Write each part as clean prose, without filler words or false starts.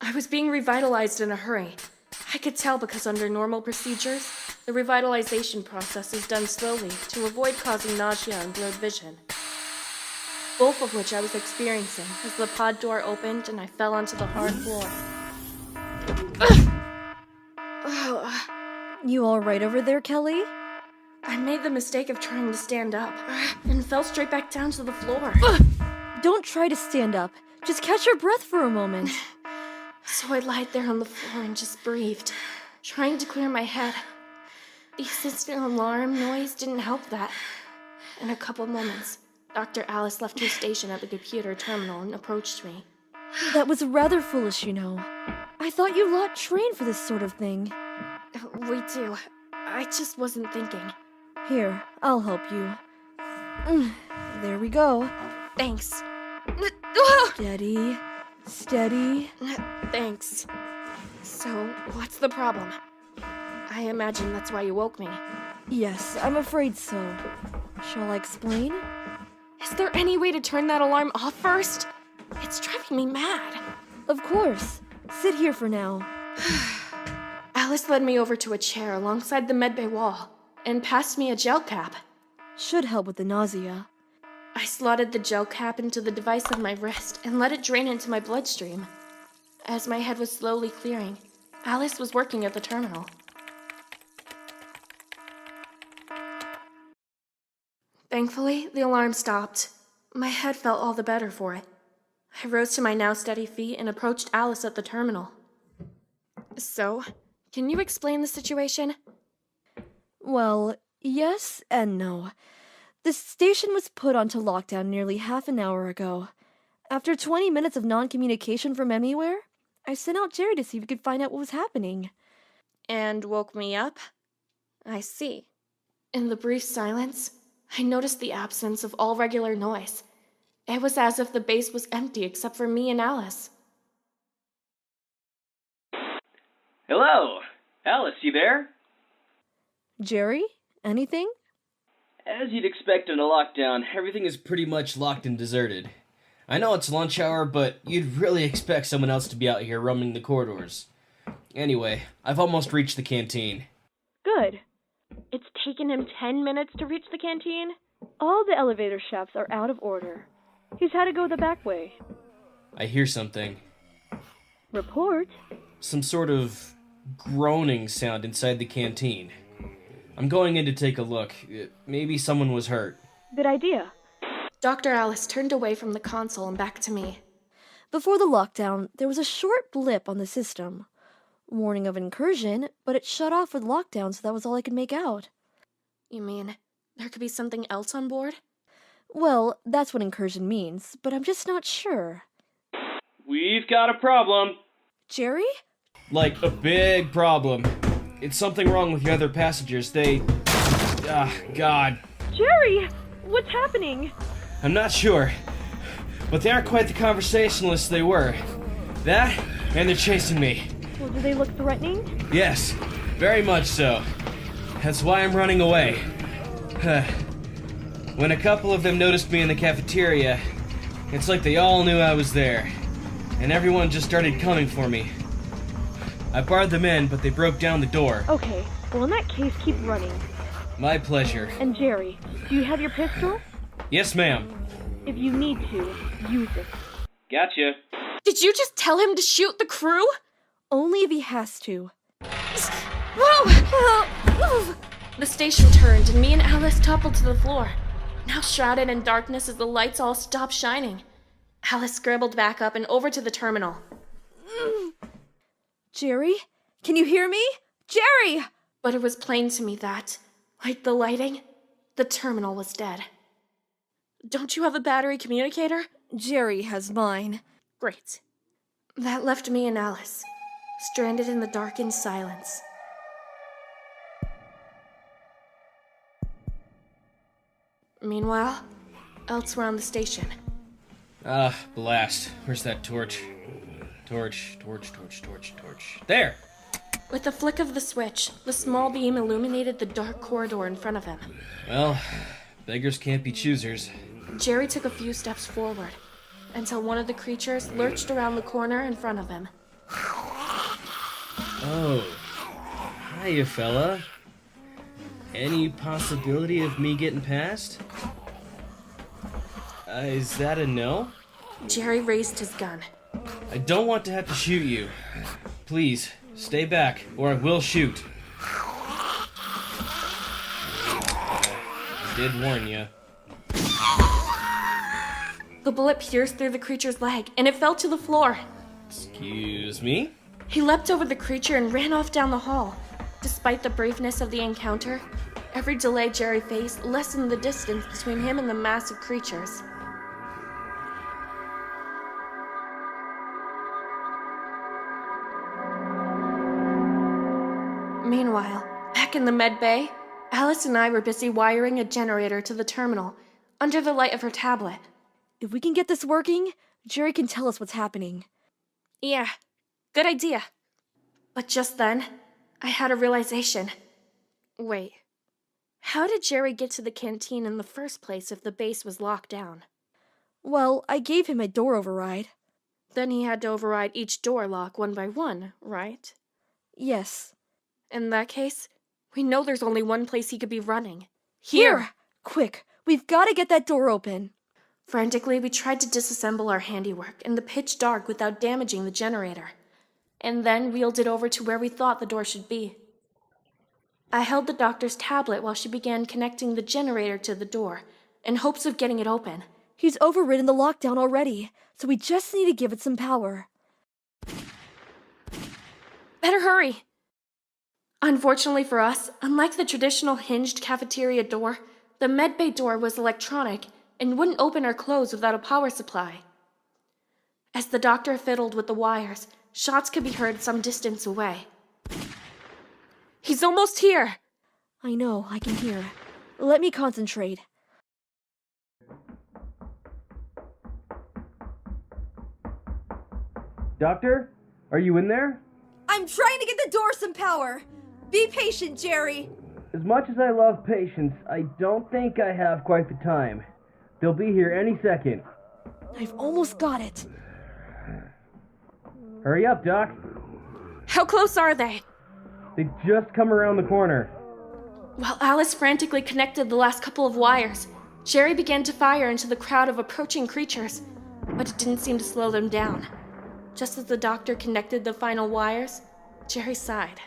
I was being revitalized in a hurry. I could tell because under normal procedures, the revitalization process is done slowly to avoid causing nausea and blurred vision. Both of which I was experiencing as the pod door opened and I fell onto the hard floor. You all right over there, Kelly? I made the mistake of trying to stand up and fell straight back down to the floor. Don't try to stand up. Just catch your breath for a moment. So I lied there on the floor and just breathed, trying to clear my head. The insistent alarm noise didn't help that. In a couple moments, Dr. Alice left her station at the computer terminal and approached me. That was rather foolish, you know. I thought you lot trained for this sort of thing. We do. I just wasn't thinking. Here, I'll help you. There we go. Thanks. Steady. Steady. Thanks. So, what's the problem? I imagine that's why you woke me. Yes, I'm afraid so. Shall I explain? Is there any way to turn that alarm off first? It's driving me mad. Of course. Sit here for now. Alice led me over to a chair alongside the medbay wall and passed me a gel cap. Should help with the nausea. I slotted the gel cap into the device on my wrist and let it drain into my bloodstream. As my head was slowly clearing, Alice was working at the terminal. Thankfully, the alarm stopped. My head felt all the better for it. I rose to my now steady feet and approached Alice at the terminal. So, can you explain the situation? Well, yes and no. The station was put onto lockdown nearly half an hour ago. After 20 minutes of non-communication from anywhere, I sent out Jerry to see if he could find out what was happening. And woke me up? I see. In the brief silence, I noticed the absence of all regular noise. It was as if the base was empty except for me and Alice. Hello! Alice, you there? Jerry? Anything? As you'd expect in a lockdown, everything is pretty much locked and deserted. I know it's lunch hour, but you'd really expect someone else to be out here roaming the corridors. Anyway, I've almost reached the canteen. Good. It's taken him 10 minutes to reach the canteen? All the elevator shafts are out of order. He's had to go the back way. I hear something. Report? Some sort of groaning sound inside the canteen. I'm going in to take a look. Maybe someone was hurt. Good idea. Dr. Alice turned away from the console and back to me. Before the lockdown, there was a short blip on the system. Warning of incursion, but it shut off with lockdown, so that was all I could make out. You mean there could be something else on board? Well, that's what incursion means, but I'm just not sure. We've got a problem. Jerry? Like, a big problem. It's something wrong with the other passengers. God. Jerry! What's happening? I'm not sure, but they aren't quite the conversationalists they were. That, and they're chasing me. Well, do they look threatening? Yes, very much so. That's why I'm running away. When a couple of them noticed me in the cafeteria, it's like they all knew I was there, and everyone just started coming for me. I barred them in, but they broke down the door. Okay, well in that case, keep running. My pleasure. And Jerry, do you have your pistol? Yes, ma'am. If you need to, use it. Gotcha. Did you just tell him to shoot the crew? Only if he has to. Whoa! The station turned and me and Alice toppled to the floor, now shrouded in darkness as the lights all stopped shining. Alice scrambled back up and over to the terminal. Jerry? Can you hear me? Jerry! But it was plain to me that, like the lighting, the terminal was dead. Don't you have a battery communicator? Jerry has mine. Great. That left me and Alice, stranded in the darkened silence. Meanwhile, elsewhere on the station. Blast. Where's that torch? Torch. There! With a flick of the switch, the small beam illuminated the dark corridor in front of him. Well, beggars can't be choosers. Jerry took a few steps forward, until one of the creatures lurched around the corner in front of him. Oh, hiya, fella. Any possibility of me getting past? Is that a no? Jerry raised his gun. I don't want to have to shoot you. Please, stay back, or I will shoot. Did warn you. The bullet pierced through the creature's leg, and it fell to the floor. Excuse me? He leapt over the creature and ran off down the hall. Despite the briefness of the encounter, every delay Jerry faced lessened the distance between him and the mass of creatures. Meanwhile, back in the med bay, Alice and I were busy wiring a generator to the terminal under the light of her tablet. If we can get this working, Jerry can tell us what's happening. Yeah, good idea. But just then, I had a realization. Wait, how did Jerry get to the canteen in the first place if the base was locked down? Well, I gave him a door override. Then he had to override each door lock one by one, right? Yes. In that case, we know there's only one place he could be running. Here! Quick, we've got to get that door open. Frantically, we tried to disassemble our handiwork in the pitch dark without damaging the generator, and then wheeled it over to where we thought the door should be. I held the doctor's tablet while she began connecting the generator to the door, in hopes of getting it open. He's overridden the lockdown already, so we just need to give it some power. Better hurry! Unfortunately for us, unlike the traditional hinged cafeteria door, the medbay door was electronic and wouldn't open or close without a power supply. As the doctor fiddled with the wires, shots could be heard some distance away. He's almost here! I know, I can hear. Let me concentrate. Doctor? Are you in there? I'm trying to get the door some power! Be patient, Jerry! As much as I love patience, I don't think I have quite the time. They'll be here any second. I've almost got it. Hurry up, Doc. How close are they? They've just come around the corner. While Alice frantically connected the last couple of wires, Jerry began to fire into the crowd of approaching creatures, but it didn't seem to slow them down. Just as the doctor connected the final wires, Jerry sighed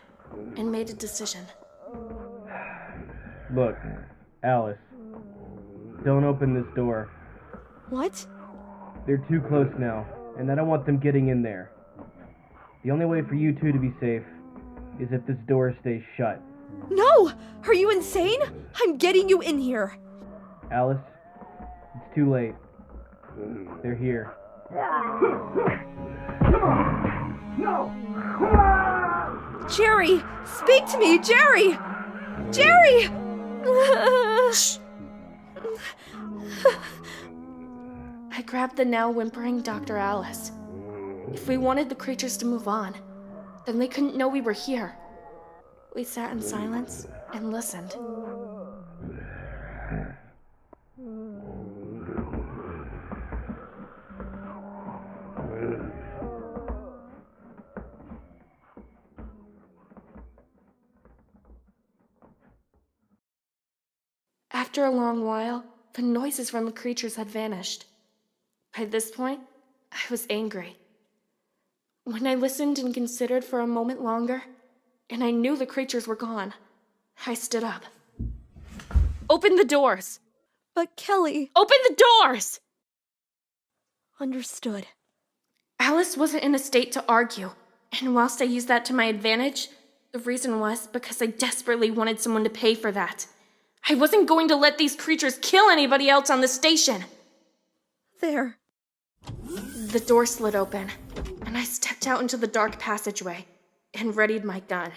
and made a decision. Look, Alice, don't open this door. What? They're too close now, and I don't want them getting in there. The only way for you two to be safe is if this door stays shut. No! Are you insane? I'm getting you in here. Alice, it's too late. They're here. No! Jerry! Speak to me, Jerry! Jerry! Shh! I grabbed the now whimpering Dr. Alice. If we wanted the creatures to move on, then they couldn't know we were here. We sat in silence and listened. After a long while, the noises from the creatures had vanished. By this point, I was angry. When I listened and considered for a moment longer, and I knew the creatures were gone, I stood up. Open the doors! But Kelly... Open the doors! Understood. Alice wasn't in a state to argue, and whilst I used that to my advantage, the reason was because I desperately wanted someone to pay for that. I wasn't going to let these creatures kill anybody else on the station. There. The door slid open, and I stepped out into the dark passageway and readied my gun.